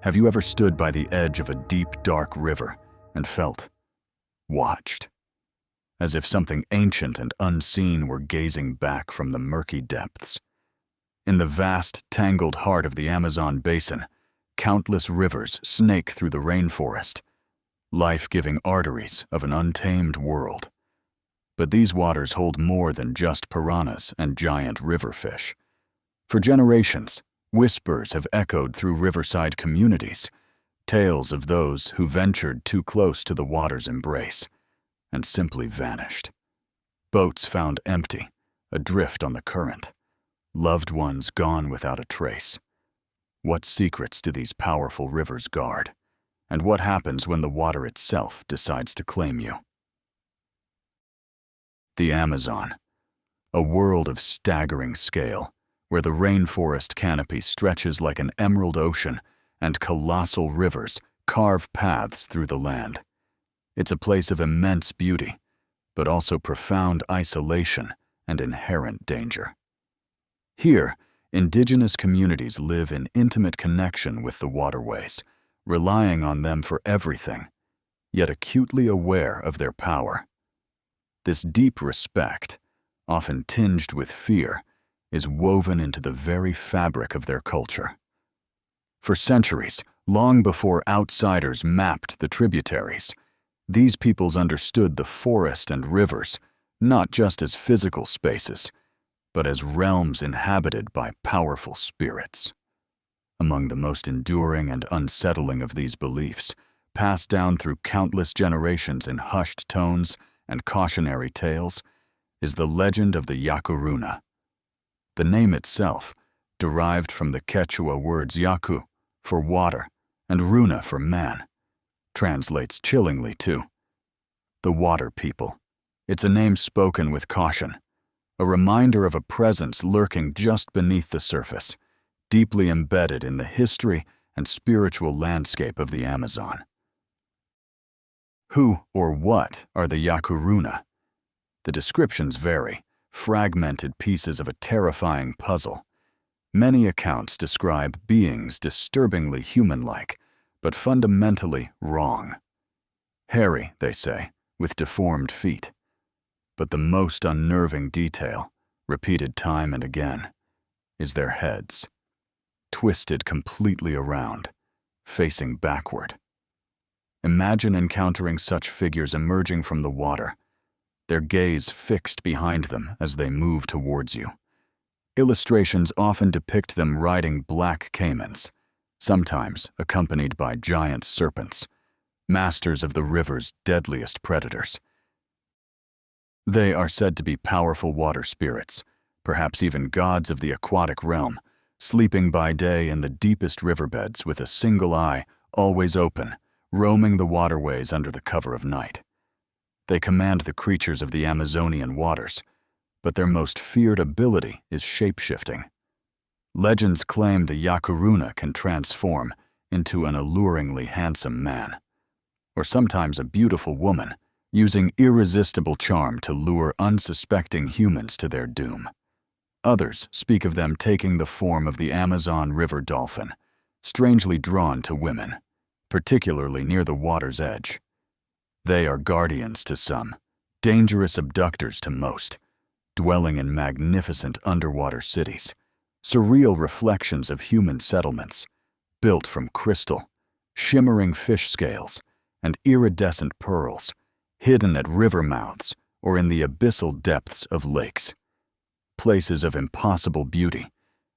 Have you ever stood by the edge of a deep, dark river and felt watched, as if something ancient and unseen were gazing back from the murky depths? In the vast, tangled heart of the Amazon basin, countless rivers snake through the rainforest, life-giving arteries of an untamed world. But these waters hold more than just piranhas and giant river fish. For generations, whispers have echoed through riverside communities, tales of those who ventured too close to the water's embrace and simply vanished. Boats found empty, adrift on the current, loved ones gone without a trace. What secrets do these powerful rivers guard? And what happens when the water itself decides to claim you? The Amazon, a world of staggering scale, where the rainforest canopy stretches like an emerald ocean and colossal rivers carve paths through the land. It's a place of immense beauty, but also profound isolation and inherent danger. Here, indigenous communities live in intimate connection with the waterways, relying on them for everything, yet acutely aware of their power. This deep respect, often tinged with fear, is woven into the very fabric of their culture. For centuries, long before outsiders mapped the tributaries, these peoples understood the forest and rivers not just as physical spaces, but as realms inhabited by powerful spirits. Among the most enduring and unsettling of these beliefs, passed down through countless generations in hushed tones and cautionary tales, is the legend of the Yacuruna. The name itself, derived from the Quechua words yacu, for water, and runa for man, translates chillingly to the water people. It's a name spoken with caution, a reminder of a presence lurking just beneath the surface, deeply embedded in the history and spiritual landscape of the Amazon. Who or what are the Yacuruna? The descriptions vary, fragmented pieces of a terrifying puzzle. Many accounts describe beings disturbingly human-like, but fundamentally wrong. Hairy, they say, with deformed feet. But the most unnerving detail, repeated time and again, is their heads, twisted completely around, facing backward. Imagine encountering such figures emerging from the water, their gaze fixed behind them as they move towards you. Illustrations often depict them riding black caimans, sometimes accompanied by giant serpents, masters of the river's deadliest predators. They are said to be powerful water spirits, perhaps even gods of the aquatic realm, sleeping by day in the deepest riverbeds with a single eye always open, roaming the waterways under the cover of night. They command the creatures of the Amazonian waters, but their most feared ability is shapeshifting. Legends claim the Yacaruna can transform into an alluringly handsome man, or sometimes a beautiful woman, using irresistible charm to lure unsuspecting humans to their doom. Others speak of them taking the form of the Amazon River dolphin, strangely drawn to women, particularly near the water's edge. They are guardians to some, dangerous abductors to most, dwelling in magnificent underwater cities, surreal reflections of human settlements, built from crystal, shimmering fish scales, and iridescent pearls, hidden at river mouths or in the abyssal depths of lakes. Places of impossible beauty,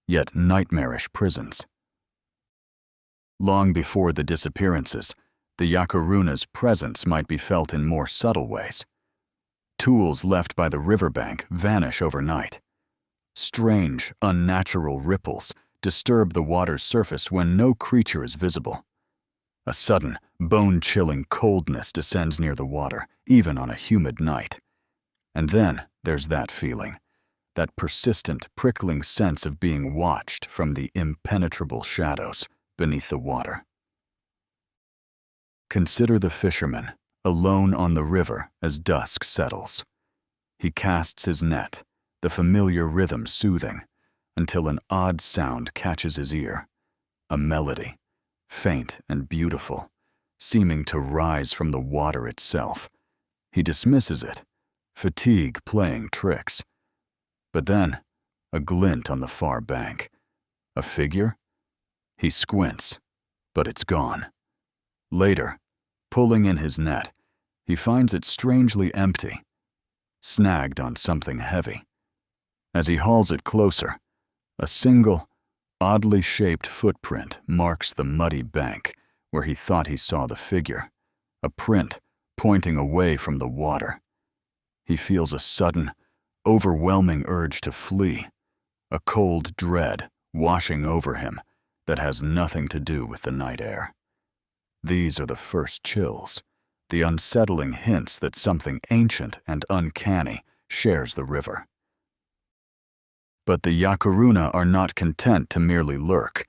yet nightmarish prisons. Long before the disappearances, the Yacuruna's presence might be felt in more subtle ways. Tools left by the riverbank vanish overnight. Strange, unnatural ripples disturb the water's surface when no creature is visible. A sudden, bone-chilling coldness descends near the water, even on a humid night. And then there's that feeling, that persistent, prickling sense of being watched from the impenetrable shadows beneath the water. Consider the fisherman, alone on the river as dusk settles. He casts his net, the familiar rhythm soothing, until an odd sound catches his ear, a melody, faint and beautiful, seeming to rise from the water itself. He dismisses it, fatigue playing tricks. But then, a glint on the far bank. A figure? He squints, but it's gone. Later, pulling in his net, he finds it strangely empty, snagged on something heavy. As he hauls it closer, a single, oddly shaped footprint marks the muddy bank where he thought he saw the figure, a print pointing away from the water. He feels a sudden, overwhelming urge to flee, a cold dread washing over him that has nothing to do with the night air. These are the first chills, the unsettling hints that something ancient and uncanny shares the river. But the Yacaruna are not content to merely lurk.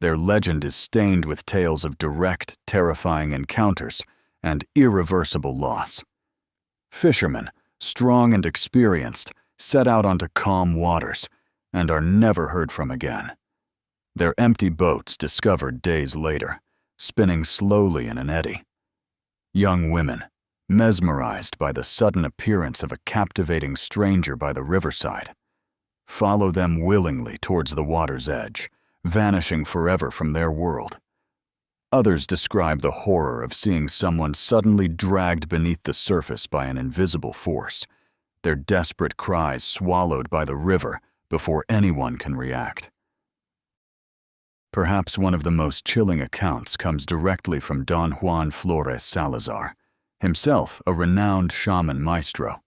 Their legend is stained with tales of direct, terrifying encounters and irreversible loss. Fishermen, strong and experienced, set out onto calm waters and are never heard from again. Their empty boats discovered days later, spinning slowly in an eddy. Young women, mesmerized by the sudden appearance of a captivating stranger by the riverside, follow them willingly towards the water's edge, vanishing forever from their world. Others describe the horror of seeing someone suddenly dragged beneath the surface by an invisible force, their desperate cries swallowed by the river before anyone can react. Perhaps one of the most chilling accounts comes directly from Don Juan Flores Salazar, himself a renowned shaman maestro,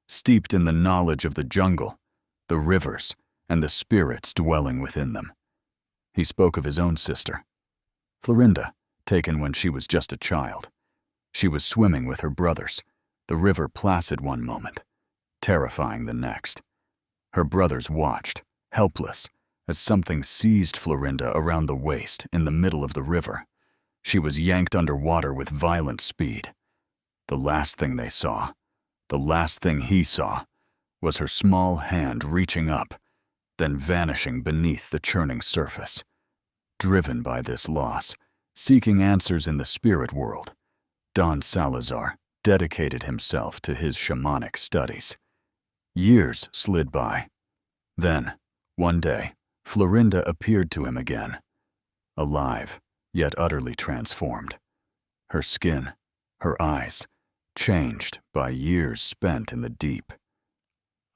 steeped in the knowledge of the jungle, the rivers, and the spirits dwelling within them. He spoke of his own sister, Florinda, taken when she was just a child. She was swimming with her brothers, the river placid one moment, terrifying the next. Her brothers watched, helpless, as something seized Florinda around the waist in the middle of the river. She was yanked underwater with violent speed. The last thing they saw, the last thing he saw, was her small hand reaching up, then vanishing beneath the churning surface. Driven by this loss, seeking answers in the spirit world, Don Salazar dedicated himself to his shamanic studies. Years slid by. Then, one day, Florinda appeared to him again, alive, yet utterly transformed. Her skin, her eyes, changed by years spent in the deep.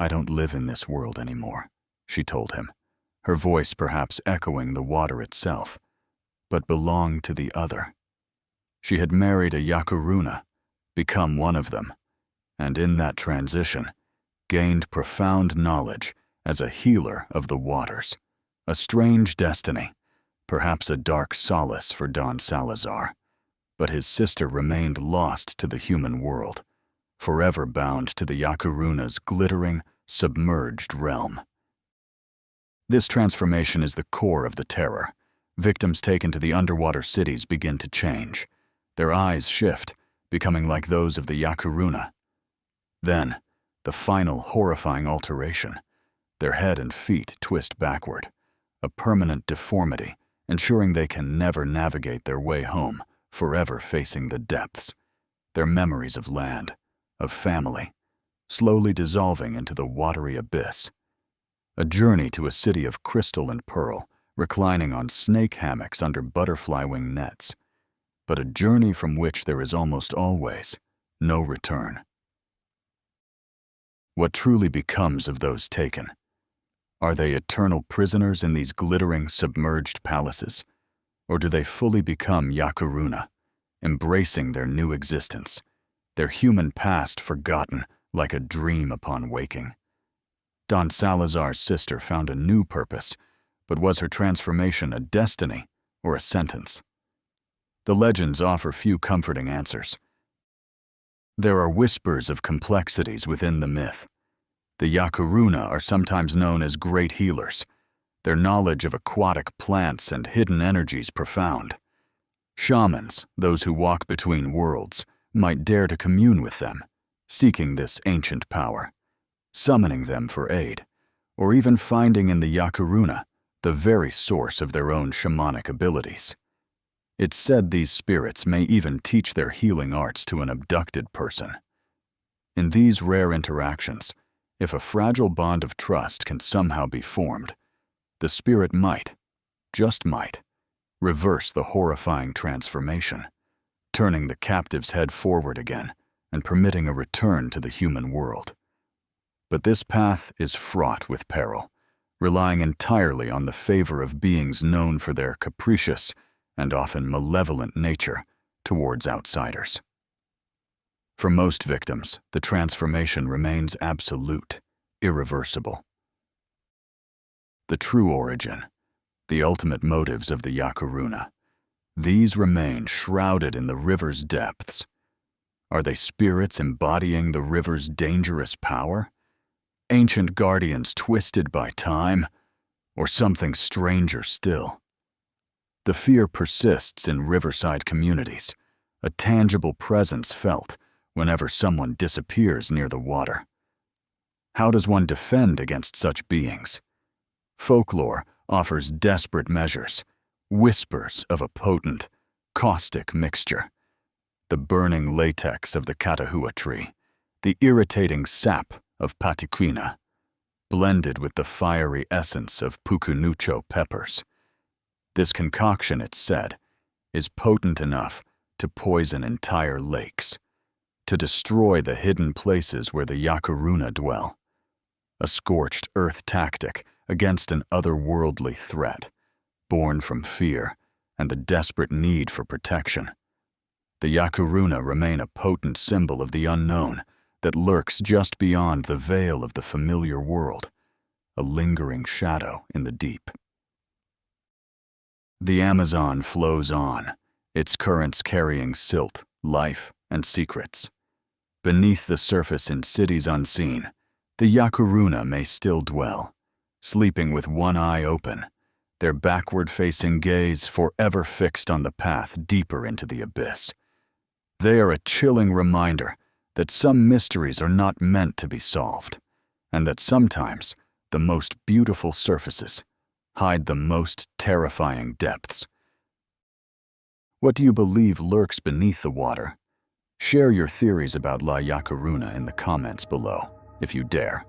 "I don't live in this world anymore," she told him, her voice perhaps echoing the water itself, but belonged to the other. She had married a Yacuruna, become one of them, and in that transition, gained profound knowledge as a healer of the waters. A strange destiny, perhaps a dark solace for Don Salazar, but his sister remained lost to the human world, forever bound to the Yacuruna's glittering, submerged realm. This transformation is the core of the terror. Victims taken to the underwater cities begin to change. Their eyes shift, becoming like those of the Yacuruna. Then, the final horrifying alteration. Their head and feet twist backward, a permanent deformity, ensuring they can never navigate their way home, forever facing the depths. Their memories of land, of family, slowly dissolving into the watery abyss. A journey to a city of crystal and pearl, reclining on snake hammocks under butterfly wing nets, but a journey from which there is almost always no return. What truly becomes of those taken? Are they eternal prisoners in these glittering, submerged palaces? Or do they fully become Yacuruna, embracing their new existence, their human past forgotten like a dream upon waking? Don Salazar's sister found a new purpose, but was her transformation a destiny or a sentence? The legends offer few comforting answers. There are whispers of complexities within the myth. The Yacuruna are sometimes known as great healers, their knowledge of aquatic plants and hidden energies profound. Shamans, those who walk between worlds, might dare to commune with them, seeking this ancient power, summoning them for aid, or even finding in the Yacuruna the very source of their own shamanic abilities. It's said these spirits may even teach their healing arts to an abducted person. In these rare interactions, if a fragile bond of trust can somehow be formed, the spirit might, just might, reverse the horrifying transformation, turning the captive's head forward again and permitting a return to the human world. But this path is fraught with peril, relying entirely on the favor of beings known for their capricious and often malevolent nature towards outsiders. For most victims, the transformation remains absolute, irreversible. The true origin, the ultimate motives of the Yacaruna, these remain shrouded in the river's depths. Are they spirits embodying the river's dangerous power? Ancient guardians twisted by time? Or something stranger still? The fear persists in riverside communities, a tangible presence felt whenever someone disappears near the water. How does one defend against such beings? Folklore offers desperate measures, whispers of a potent, caustic mixture. The burning latex of the catahua tree, the irritating sap of patiquina, blended with the fiery essence of pucunucho peppers. This concoction, it's said, is potent enough to poison entire lakes, to destroy the hidden places where the Yacaruna dwell. A scorched earth tactic against an otherworldly threat, born from fear and the desperate need for protection. The Yacaruna remain a potent symbol of the unknown that lurks just beyond the veil of the familiar world, a lingering shadow in the deep. The Amazon flows on, its currents carrying silt, life, and secrets. Beneath the surface in cities unseen, the Yacaruna may still dwell, sleeping with one eye open, their backward-facing gaze forever fixed on the path deeper into the abyss. They are a chilling reminder that some mysteries are not meant to be solved, and that sometimes the most beautiful surfaces hide the most terrifying depths. What do you believe lurks beneath the water? Share your theories about La Yacaruna in the comments below, if you dare.